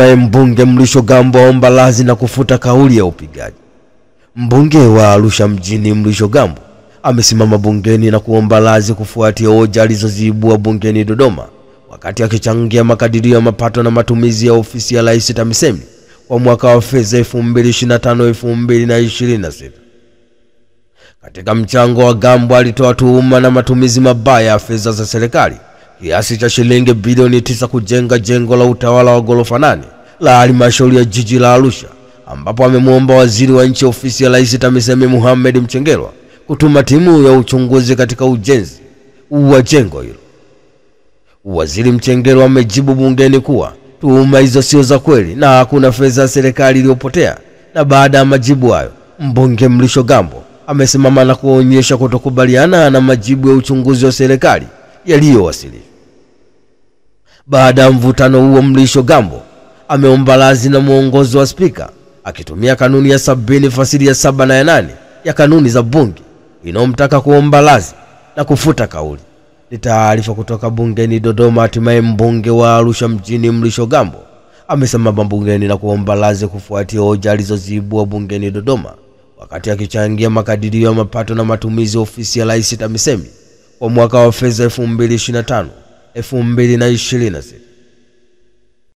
Mbunge Mrisho Gambo aomba radhi na kufuta kauli ya upigaji. Mbunge wa Arusha mjini Mrisho Gambo amesimama bungeni na kuomba radhi kufuatia hoja alizoziibua bungeni Dodoma wakati akichangia makadirio ya mapato na matumizi ya ofisi ya Rais TAMISEMI kwa mwaka wa fedha 2025-2026. Katika mchango wa Gambo alitoa tuhuma na matumizi mabaya ya fedha za serikali kiasi cha shilingi bilioni 9 kujenga jengo la utawala wa ghorofa 8 la halmashauri ya jiji la Arusha, ambapo amemwomba waziri wa nchi ofisi ya Rais TAMISEMI Mohamed Mchengerwa kutuma timu ya uchunguzi katika ujenzi wa jengo hilo. Waziri Mchengerwa amejibu bungeni kuwa tuhuma hizo sio za kweli na hakuna fedha ya serikali iliyopotea, na baada ya majibu hayo mbunge Mrisho Gambo amesimama na kuonyesha kutokubaliana na majibu ya uchunguzi wa serikali yaliyowasilishwa. Baada ya mvutano huo, Mrisho Gambo ameomba radhi na mwongozo wa spika akitumia kanuni ya 70 fasili ya 7 na 8 ya kanuni za bunge inayomtaka kuomba radhi na kufuta kauli. Ni taarifa kutoka bungeni Dodoma. Hatimaye mbunge wa Arusha mjini Mrisho Gambo amesimama bungeni na kuomba radhi kufuatia hoja alizoziibua bungeni Dodoma wakati akichangia makadirio ya mapato na matumizi ofisi ya Rais TAMISEMI kwa mwaka wa fedha 2025-2026.